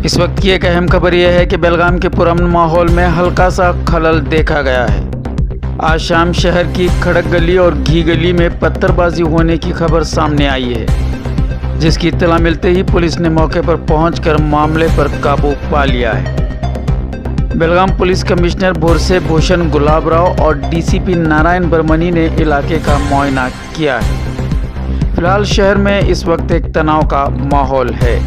इस वक्त की एक अहम खबर यह है कि बेलगाम के पुरअमन माहौल में हल्का सा खलल देखा गया है। आज शाम शहर की खड़क गली और घी गली में पत्थरबाजी होने की खबर सामने आई है, जिसकी इत्तला मिलते ही पुलिस ने मौके पर पहुंचकर मामले पर काबू पा लिया है। बेलगाम पुलिस कमिश्नर भोरसे भूषण गुलाबराव और डीसीपी नारायण बर्मनी ने इलाके का मुआयना किया है। फिलहाल शहर में इस वक्त एक तनाव का माहौल है।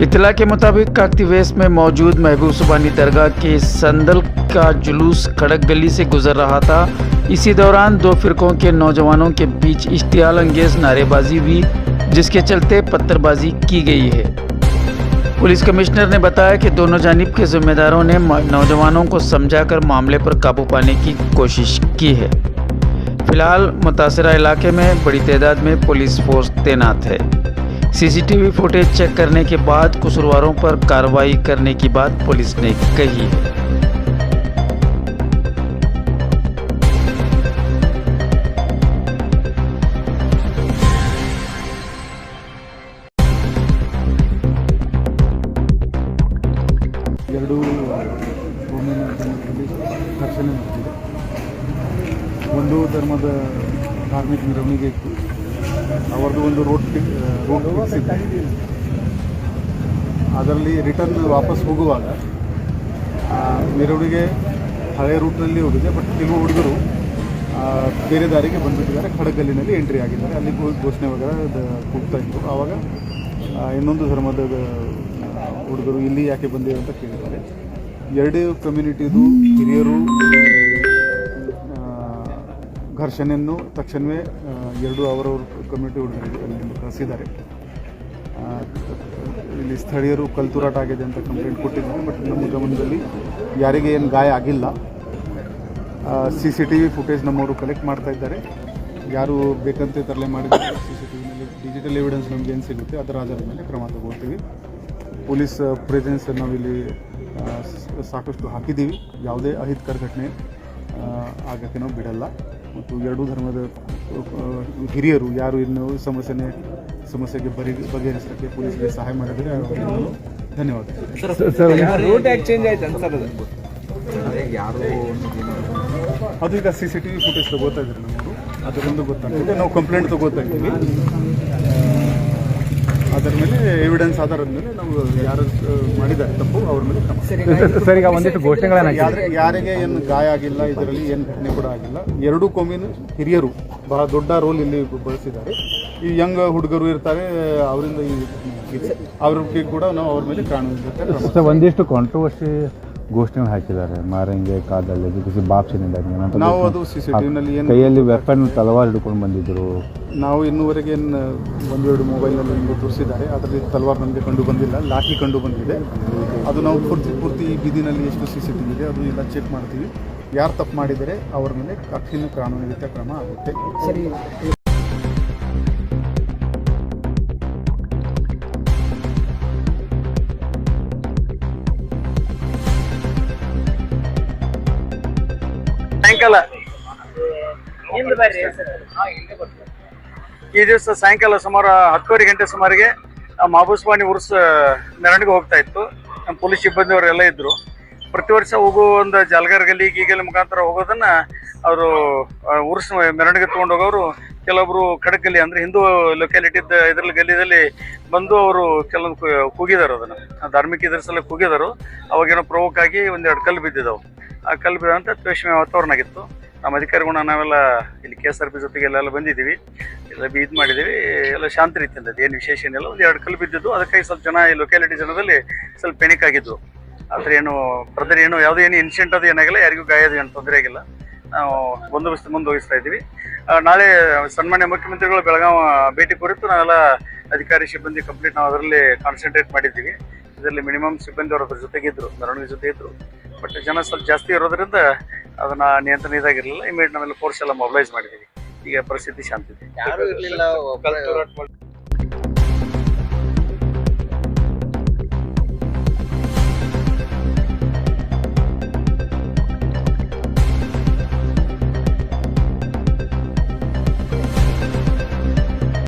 इत्तला के मुताबिक काकतीवेस में मौजूद महबूब सुबानी दरगाह के संदल का जुलूस खड़क गली से गुजर रहा था। इसी दौरान दो फिरकों के नौजवानों के बीच इश्तियाल अंगेज नारेबाजी हुई, जिसके चलते पत्थरबाजी की गई है। पुलिस कमिश्नर ने बताया कि दोनों जानिब के जिम्मेदारों ने नौजवानों को समझाकर मामले पर काबू पाने की कोशिश की है। फिलहाल मुतासरा इलाके में बड़ी तादाद में पुलिस फोर्स तैनात है। सीसीटीवी फुटेज चेक करने के बाद कसूरवारों पर कार्रवाई करने की बात पुलिस ने कही है। ಎರಡು ಭೂಮಿಯ ಮಧ್ಯದಲ್ಲಿ ಘರ್ಷಣೆ ನಡೆದಿದೆ. ಒಂದು ಧರ್ಮದ ಧಾರ್ಮಿಕ ಮೆರವಣಿಗೆ ಇತ್ತು. ಅವರದ್ದು ಒಂದು ರೂಟ್ ಫಿಕ್ಸ್ ಇತ್ತು. ಅದರಲ್ಲಿ ರಿಟರ್ನ್ ವಾಪಸ್ ಹೋಗುವಾಗ ಮೆರವಣಿಗೆ ಹಳೆ ರೂಟ್ನಲ್ಲಿ ಹೋಗಿದೆ. ಬಟ್ ಕೆಲವು ಹುಡುಗರು ಬೇರೆ ದಾರಿಗೆ ಬಂದುಬಿಟ್ಟಿದ್ದಾರೆ. ಖಡಗಲ್ಲಿನಲ್ಲಿ ಎಂಟ್ರಿ ಆಗಿದ್ದಾರೆ. ಅಲ್ಲಿ ಘೋಷಣೆ ವಗैरह ಕೂಗ್ತಾ ಇತ್ತು. ಆವಾಗ ಇನ್ನೊಂದು ಧರ್ಮದ ಹುಡುಗರು ಇಲ್ಲಿ ಯಾಕೆ ಬಂದಿವೆ ಅಂತ ಕೇಳಿದ್ದಾರೆ. ಎರಡೂ ಕಮ್ಯುನಿಟಿದು ಹಿರಿಯರು ಘರ್ಷಣೆಯನ್ನು ತಕ್ಷಣವೇ ಎರಡು ಅವರವ್ರ ಕಮ್ಯುನಿಟಿ ಹುಡುಗರಿಗೆ ಅಲ್ಲಿ ಕಳಿಸಿದ್ದಾರೆ. ಇಲ್ಲಿ ಸ್ಥಳೀಯರು ಕಲ್ತೂರಾಟ ಆಗಿದೆ ಅಂತ ಕಂಪ್ಲೇಂಟ್ ಕೊಟ್ಟಿದ್ದಾರೆ. ಬಟ್ ನಮ್ಮ ಗಮನದಲ್ಲಿ ಯಾರಿಗೆ ಏನು ಗಾಯ ಆಗಿಲ್ಲ. CCTV ಫುಟೇಜ್ ನಮ್ಮವರು ಕಲೆಕ್ಟ್ ಮಾಡ್ತಾ ಇದ್ದಾರೆ. ಯಾರು ಬೇಕಂತೆ ತರಲೆ ಮಾಡಿದ್ದಾರೆ CCTVನಲ್ಲಿ ಡಿಜಿಟಲ್ ಎವಿಡೆನ್ಸ್ ನಮ್ಗೆ ಏನು ಸಿಗುತ್ತೆ ಅದರ ಆಧಾರದ ಮೇಲೆ ಕ್ರಮ ತಗೊಳ್ತೀವಿ. ಪೊಲೀಸ್ ಪ್ರೆಸೆನ್ಸ್ ನಾವಿಲ್ಲಿ ಸಾಕಷ್ಟು ಹಾಕಿದ್ದೀವಿ. ಯಾವುದೇ ಅಹಿತಕರ ಘಟನೆ ಆಗೋಕ್ಕೆ ನಾವು ಬಿಡಲ್ಲ. ಮತ್ತು ಎರಡೂ ಧರ್ಮದ ಹಿರಿಯರು ಯಾರು ಇನ್ನು ಸಮಸ್ಯೆಗೆ ಬಗೆಹರಿಸೋಕ್ಕೆ ಪೊಲೀಸರಿಗೆ ಸಹಾಯ ಮಾಡಿದರೆ ಅವರಿಗೆ ಧನ್ಯವಾದ. ಅದು ಈಗ CCTV ಫುಟೇಜ್ ತಗೋತಾ ಇದ್ದಾರೆ ನಮ್ಮವರು. ಅದರೊಂದು ಗೊತ್ತಾಗ್ತದೆ. ನಾವು ಕಂಪ್ಲೇಂಟ್ ತಗೋತಾ ಇದ್ದೀವಿ. ಅದರ ಮೇಲೆ ಎವಿಡೆನ್ಸ್ ಆಧಾರದ ಮೇಲೆ ನಾವು ಯಾರು ಮಾಡಿದ್ದಾರೆ ತಪ್ಪು ಅವ್ರ ಮೇಲೆ ಕ್ರಮ. ಸರ್, ಈಗ ಒಂದಿಷ್ಟು ಘೋಷಣೆಗಳನ್ನು ಯಾರಿಗೆ ಏನು ಗಾಯ ಆಗಿಲ್ಲ, ಇದರಲ್ಲಿ ಏನು ಘಟನೆ ಕೂಡ ಆಗಿಲ್ಲ. ಎರಡೂ ಕೋಮಿನ ಹಿರಿಯರು ಬಹಳ ದೊಡ್ಡ ರೋಲ್ ಇಲ್ಲಿ ಬಳಸಿದ್ದಾರೆ. ಈ ಯಂಗ್ ಹುಡುಗರು ಇರ್ತಾರೆ, ಅವರಿಂದ ಅವ್ರಿಗೆ ಕೂಡ ನಾವು ಅವ್ರ ಮೇಲೆ ಕಾನೂನು ಒಂದಿಷ್ಟು ಕಾಂಟ್ರವರ್ಸಿ ಘೋಷಣೆಗಳು ಹಾಕಿದ್ದಾರೆ. ಮಾರಂಗೆ ಕಾದಲ್ಲಿ ಕಿಸಿ ಬಾಪ್ ಸಿನಿಂದ ನಾವು ಅದು CCTVನಲ್ಲಿ ಏನು ಕೈಯಲ್ಲಿ ವೆಪನ್ ತಲವಾರ್ ಹಿಡ್ಕೊಂಡು ಬಂದಿದ್ದರು. ನಾವು ಇನ್ನೂವರೆಗೆ ಒಂದೆರಡು ಮೊಬೈಲ್ನಲ್ಲಿ ನಿಮಗೆ ತೋರಿಸಿದ್ದಾರೆ. ಅದರಲ್ಲಿ ತಲವಾರ್ ನಮಗೆ ಕಂಡು ಬಂದಿಲ್ಲ, ಲಾಠಿ ಕಂಡು ಬಂದಿದೆ. ಅದು ನಾವು ಪೂರ್ತಿ ಬೀದಿನಲ್ಲಿ ಎಷ್ಟು CCTV ಇದೆ ಅದು ಎಲ್ಲ ಚೆಕ್ ಮಾಡ್ತೀವಿ. ಯಾರು ತಪ್ಪು ಮಾಡಿದರೆ ಅವ್ರ ಮೇಲೆ ಕಠಿಣ ಕಾನೂನಿನ ಕ್ರಮ ಆಗುತ್ತೆ. ಸರಿ. ಸಾಯಂಕಾಲ ಈ ದಿವಸ ಸಾಯಂಕಾಲ ಸುಮಾರು 10:30 ಗಂಟೆ ಸುಮಾರಿಗೆ ಮಹಬೂಸ್ವಾನಿ ಉರ್ಸ್ ಮೆರವಣಿಗೆ ಹೋಗ್ತಾ ಇತ್ತು. ನಮ್ಮ ಪೊಲೀಸ್ ಸಿಬ್ಬಂದಿಯವರೆಲ್ಲ ಇದ್ರು. ಪ್ರತಿ ವರ್ಷ ಹೋಗೋ ಒಂದು ಜಾಲ್ಗಾರ್ ಗಲ್ಲಿ ಗೀಗಲ್ಲಿ ಮುಖಾಂತರ ಹೋಗೋದನ್ನ ಅವರು ಉರ್ಸ್ ಮೆರವಣಿಗೆ ತೊಗೊಂಡು ಹೋಗೋರು ಕೆಲವೊಬ್ರು ಖಡಕ್ ಗಲ್ಲಿ ಅಂದ್ರೆ ಹಿಂದೂ ಲೊಕ್ಯಾಲಿಟಿ ಇದ್ರಲ್ಲಿ ಗಲ್ಲಿದಲ್ಲಿ ಬಂದು ಅವರು ಕೆಲವೊಂದು ಕೂಗಿದಾರು. ಅದನ್ನ ಧಾರ್ಮಿಕ ಇದ್ರ ಸಲ ಕೂಗಿದಾರು. ಅವಾಗೇನೋ ಪ್ರವೋಕ್ ಆಗಿ ಒಂದೆರಡು ಕಲ್ಲು ಬಿದ್ದಿದ್ದಾವೆ. ಆ ಕಲ್ಲು ಬಿದ್ದಂತ ದ್ವೇಷಮಯ ವಾತಾವರಣ ಆಗಿತ್ತು. ನಮ್ಮ ಅಧಿಕಾರಿಗಳು ನಾವೆಲ್ಲ ಇಲ್ಲಿ KSRP ಜೊತೆಗೆ ಎಲ್ಲ ಬಂದಿದ್ದೀವಿ, ಎಲ್ಲ ಇದು ಮಾಡಿದ್ದೀವಿ. ಎಲ್ಲ ಶಾಂತ ರೀತಿಯಿಂದ ಏನು ವಿಶೇಷ ಏನಿಲ್ಲ. ಒಂದು ಎರಡು ಕಲ್ಲು ಬಿದ್ದಿದ್ದು, ಅದಕ್ಕಾಗಿ ಸ್ವಲ್ಪ ಜನ ಈ ಲೊಕ್ಯಾಲಿಟಿ ಜನದಲ್ಲಿ ಸ್ವಲ್ಪ ಪೆನಿಕ್ ಆಗಿದ್ದು. ಆದರೆ ಏನು ಬ್ರದರ್ ಏನು ಯಾವುದೇ ಏನು ಇನ್ಸಿಡೆಂಟ್ ಅದು ಏನಾಗಿಲ್ಲ, ಯಾರಿಗೂ ಗಾಯ ಏನು ತೊಂದರೆ ಆಗಿಲ್ಲ. ನಾವು ಬಂದೋಬಸ್ತ್ ಮುಂದುವರಿಸ್ತಾ ಇದ್ದೀವಿ. ನಾಳೆ ಸನ್ಮಾನ್ಯ ಮುಖ್ಯಮಂತ್ರಿಗಳು ಬೆಳಗಾವಿ ಭೇಟಿ ಕುರಿತು ನಾವೆಲ್ಲ ಅಧಿಕಾರಿ ಸಿಬ್ಬಂದಿ ಕಂಪ್ಲೀಟ್ ನಾವು ಅದರಲ್ಲಿ ಕಾನ್ಸಂಟ್ರೇಟ್ ಮಾಡಿದ್ದೀವಿ. ಇದರಲ್ಲಿ ಮಿನಿಮಮ್ ಸಿಬ್ಬಂದಿ ಅವರು ಅದ್ರ ಜೊತೆಗಿದ್ರು, ಮೆರವಣಿಗೆ ಜೊತೆ ಇದ್ರು. ಬಟ್ ಜನ ಸ್ವಲ್ಪ ಜಾಸ್ತಿ ಇರೋದ್ರಿಂದ ಅದನ್ನ ನಿಯಂತ್ರಣ ಇದಾಗಿರಲಿಲ್ಲ. ಇಮಿಡಿಯೇಟ್ ನಾವೆಲ್ಲ ಫೋರ್ಸ್ ಎಲ್ಲ ಮೊಬಿಲೈಸ್ ಮಾಡಿದ್ದೀವಿ. ಈಗ ಪರಿಸ್ಥಿತಿ ಶಾಂತಿ ಇದೆ.